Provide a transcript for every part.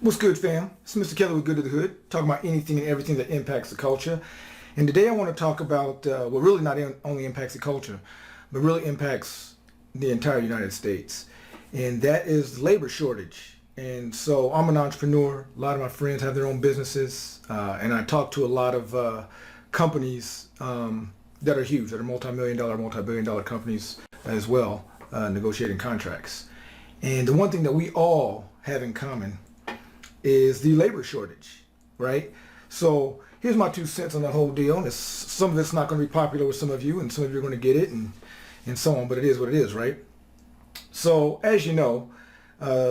What's good, fam? It's Mr. Kelly with Good to the Hood, talking about anything and everything that impacts the culture. And today I want to talk about what really not only impacts the culture, but really impacts the entire United States. And that is the labor shortage. And so I'm an entrepreneur. A lot of my friends have their own businesses. And I talk to a lot of companies that are huge, that are multi-million dollar, multi-billion dollar companies as well, negotiating contracts. And the one thing that we all have in common is the labor shortage, right? So here's my 2 cents on the whole deal. And some of it's not going to be popular with some of you, and some of you are going to get it, and so on. But it is what it is, right? So as you know,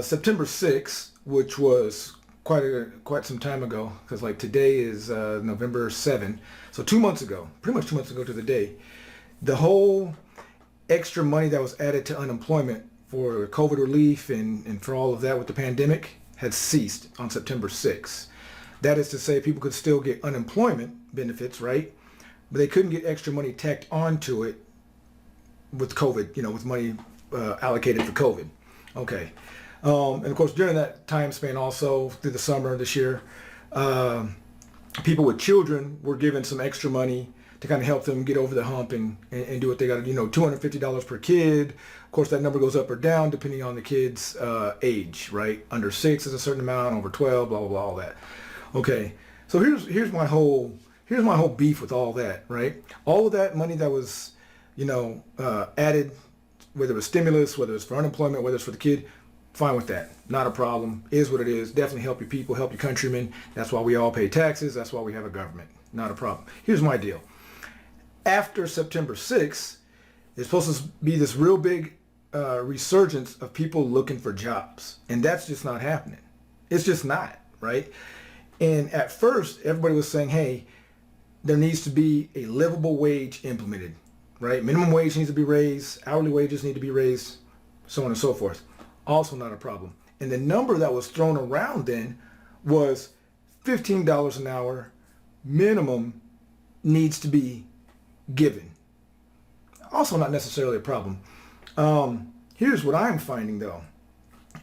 September 6th, which was quite some time ago, because like today is November 7th, so 2 months ago, pretty much 2 months ago to the day, the whole extra money that was added to unemployment for COVID relief and for all of that with the pandemic had ceased on September 6th. That is to say, people could still get unemployment benefits, right? But they couldn't get extra money tacked onto it with COVID, with money allocated for COVID. Okay. And of course, during that time span also, through the summer this year, people with children were given some extra money to kind of help them get over the hump and do what they got to do. $250 per kid. Of course, that number goes up or down depending on the kid's age, right? Under 6 is a certain amount, over 12, blah, blah, blah, all that. Okay, so here's my whole beef with all that, right? All of that money that was, added, whether it was stimulus, whether it's for unemployment, whether it's for the kid, fine with that. Not a problem. Is what it is. Definitely help your people, help your countrymen. That's why we all pay taxes. That's why we have a government. Not a problem. Here's my deal. After September 6th, there's supposed to be this real big resurgence of people looking for jobs. And that's just not happening. It's just not, right? And at first, everybody was saying, hey, there needs to be a livable wage implemented, right? Minimum wage needs to be raised, hourly wages need to be raised, so on and so forth. Also not a problem. And the number that was thrown around then was $15 an hour minimum needs to be given. Also not necessarily a problem. Here's what I'm finding though,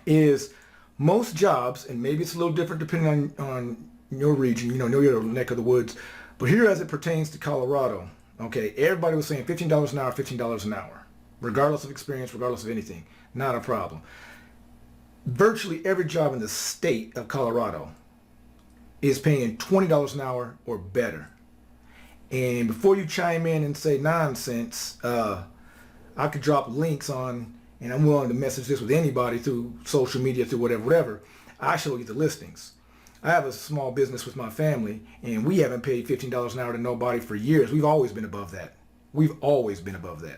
is most jobs, and maybe it's a little different depending on your region, your neck of the woods, but here as it pertains to Colorado, okay, everybody was saying $15 an hour, $15 an hour, regardless of experience, regardless of anything, not a problem. Virtually every job in the state of Colorado is paying $20 an hour or better. And before you chime in and say nonsense, I could drop links on, and I'm willing to message this with anybody through social media, through whatever. I show you the listings. I have a small business with my family, and we haven't paid $15 an hour to nobody for years. We've always been above that.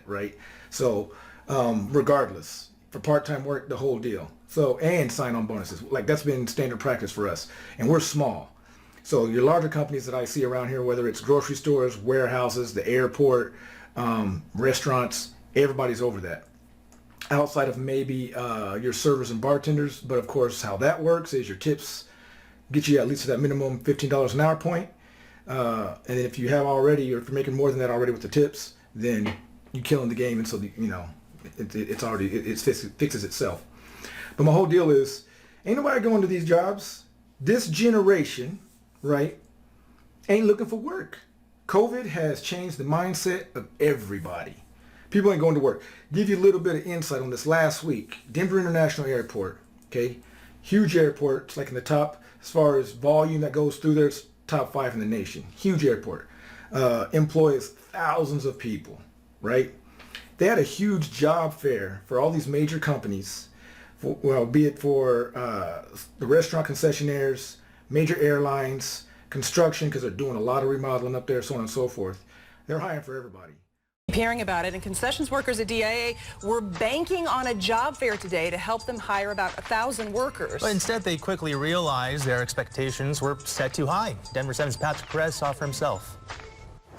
Right? So regardless, for part-time work, the whole deal. So, and sign-on bonuses. Like that's been standard practice for us. And we're small. So your larger companies that I see around here, whether it's grocery stores, warehouses, the airport, restaurants, everybody's over that. Outside of maybe your servers and bartenders. But of course, how that works is your tips get you at least to that minimum $15 an hour point. And then if you have already, or if you're making more than that already with the tips, then you're killing the game. And so, it fixes itself. But my whole deal is, ain't nobody going to these jobs. This generation, right, ain't looking for work. COVID has changed the mindset of everybody. People ain't going to work. Give you a little bit of insight on this last week. Denver International Airport, okay? Huge airport. It's like in the top, as far as volume that goes through there, it's top 5 in the nation. Huge airport. Employs thousands of people, right? They had a huge job fair for all these major companies, be it for the restaurant concessionaires, major airlines, construction, because they're doing a lot of remodeling up there, so on and so forth. They're hiring for everybody. Hearing about it, and concessions workers at DIA were banking on a job fair today to help them hire about 1,000 workers. But instead, they quickly realized their expectations were set too high. Denver 7's Patrick Perez saw for himself.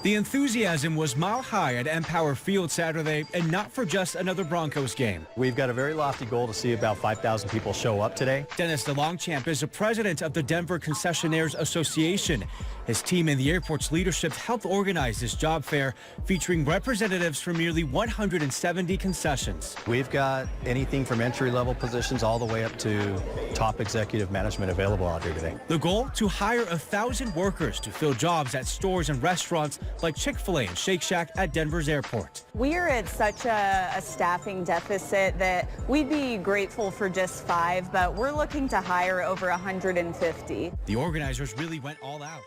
The enthusiasm was mile high at Empower Field Saturday, and not for just another Broncos game. We've got a very lofty goal to see about 5,000 people show up today. Dennis DeLongchamp is the president of the Denver Concessionaires Association. His team and the airport's leadership helped organize this job fair, featuring representatives from nearly 170 concessions. We've got anything from entry-level positions all the way up to top executive management available out here today. The goal, to hire 1,000 workers to fill jobs at stores and restaurants like Chick-fil-A and Shake Shack at Denver's airport. We're at such a staffing deficit that we'd be grateful for just 5, but we're looking to hire over 150. The organizers really went all out.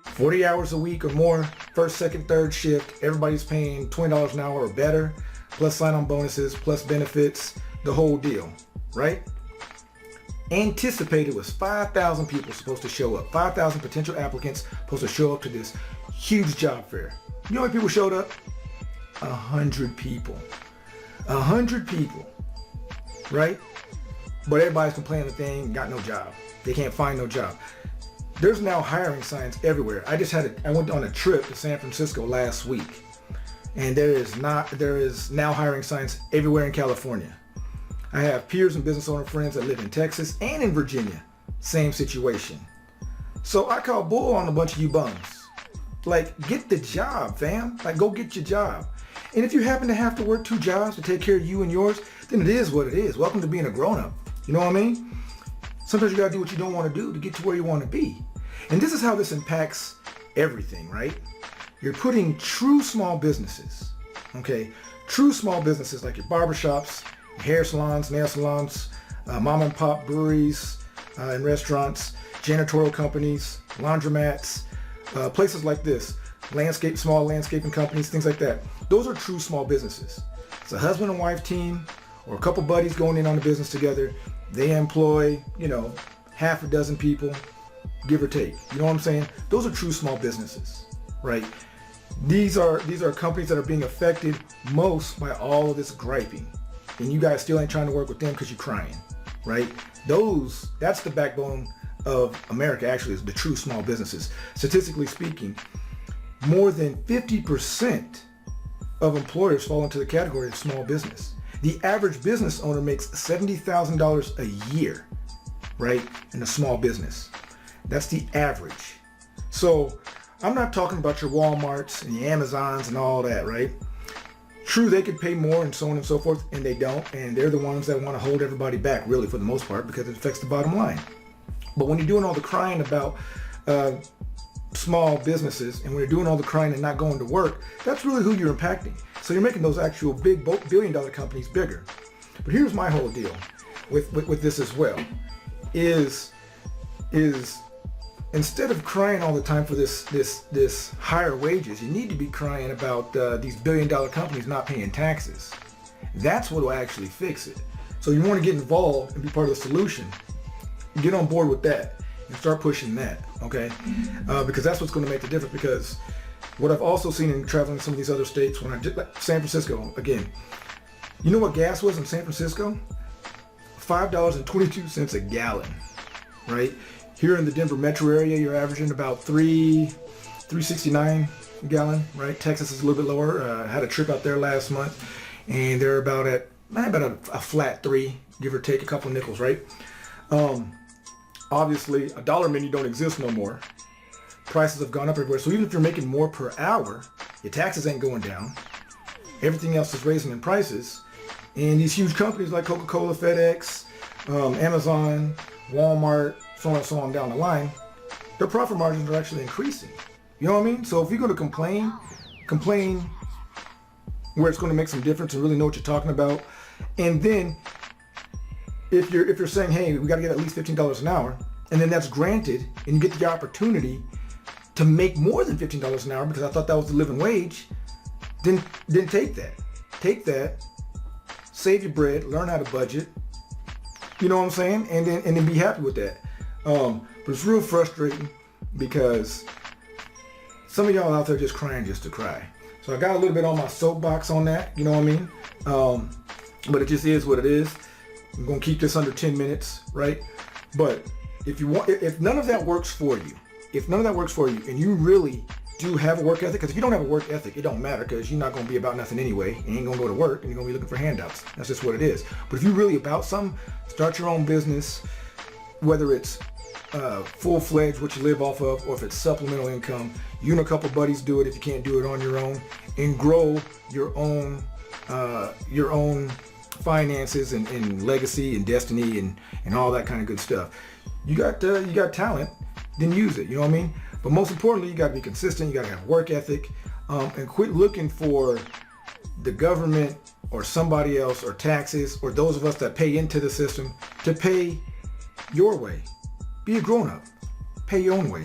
40 hours a week or more, first, second, third shift. Everybody's paying $20 an hour or better, plus sign-on bonuses, plus benefits, the whole deal, right? Anticipated was 5,000 people supposed to show up. 5,000 potential applicants supposed to show up to this huge job fair. You know how many people showed up? 100 people. 100 people, right? But everybody's complaining that they ain't got no job. They can't find no job. There's now hiring signs everywhere. I went on a trip to San Francisco last week, and there is now hiring signs everywhere in California. I have peers and business owner friends that live in Texas and in Virginia. Same situation. So I call bull on a bunch of you bums. Like, get the job, fam. Like, go get your job. And if you happen to have to work 2 jobs to take care of you and yours, then it is what it is. Welcome to being a grown-up. You know what I mean? Sometimes you gotta do what you don't want to do to get to where you want to be. And this is how this impacts everything, right? You're putting true small businesses, okay? True small businesses like your barbershops, hair salons, nail salons, mom and pop breweries and restaurants, janitorial companies, laundromats, places like this, small landscaping companies, things like that. Those are true small businesses. It's a husband and wife team or a couple buddies going in on the business together. They employ, half a dozen people, give or take. You know what I'm saying? Those are true small businesses, right? These are companies that are being affected most by all of this griping. And you guys still ain't trying to work with them because you're crying, right? That's the backbone of America, actually, is the true small businesses. Statistically speaking, more than 50% of employers fall into the category of small business. The average business owner makes $70,000 a year, right, in a small business. That's the average. So I'm not talking about your Walmarts and your Amazons and all that, right? True, they could pay more and so on and so forth, and they don't, and they're the ones that want to hold everybody back, really, for the most part, because it affects the bottom line. But when you're doing all the crying about small businesses, and when you're doing all the crying and not going to work, that's really who you're impacting. So you're making those actual big billion-dollar companies bigger. But here's my whole deal with this as well, is instead of crying all the time for this higher wages, you need to be crying about these billion-dollar companies not paying taxes. That's what will actually fix it. So you want to get involved and be part of the solution. Get on board with that and start pushing that, okay? Because that's what's going to make the difference. Because what I've also seen in traveling to some of these other states, when I did San Francisco, again, you know what gas was in San Francisco? $5.22 a gallon, right? Here in the Denver metro area, you're averaging about $3.69 a gallon, right? Texas is a little bit lower. I had a trip out there last month, and they're about at a flat 3, give or take a couple of nickels, right? Obviously, a dollar menu don't exist no more. Prices have gone up everywhere. So even if you're making more per hour, your taxes ain't going down. Everything else is raising in prices. And these huge companies like Coca-Cola, FedEx, Amazon, Walmart, so on down the line, their profit margins are actually increasing. You know what I mean? So if you're going to complain where it's going to make some difference and really know what you're talking about. And then if you're saying, hey, we got to get at least $15 an hour, and then that's granted, and you get the opportunity to make more than $15 an hour because I thought that was the living wage, then take that. Take that, save your bread, learn how to budget. You know what I'm saying? And then be happy with that. But it's real frustrating because some of y'all out there just crying just to cry. So I got a little bit on my soapbox on that, you know what I mean? But it just is what it is. I'm gonna keep this under 10 minutes, right? But if none of that works for you, and you really do have a work ethic, because if you don't have a work ethic, it don't matter, because you're not going to be about nothing anyway. You ain't going to go to work, and you're going to be looking for handouts. That's just what it is. But if you're really about something, start your own business, whether it's full-fledged, what you live off of, or if it's supplemental income. You and a couple buddies do it if you can't do it on your own, and grow your own finances and legacy and destiny and all that kind of good stuff. You got talent, then use it. You know what I mean? But most importantly, you got to be consistent. You got to have work ethic, and quit looking for the government or somebody else or taxes or those of us that pay into the system to pay your way. Be a grown-up. Pay your own way,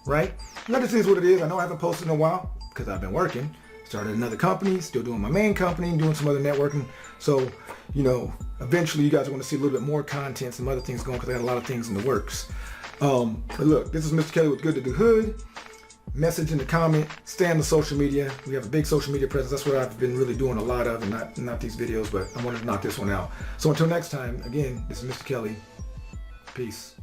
right? And that just is what it is. I know I haven't posted in a while because I've been working. Started another company, still doing my main company, and doing some other networking. So, you know, eventually you guys are going to see a little bit more content, some other things going, because I got a lot of things in the works. But look, this is Mr. Kelly with Good to the Hood. Message in the comment. Stay on the social media. We have a big social media presence. That's what I've been really doing a lot of, and not these videos, but I wanted to knock this one out. So until next time, again, this is Mr. Kelly. Peace.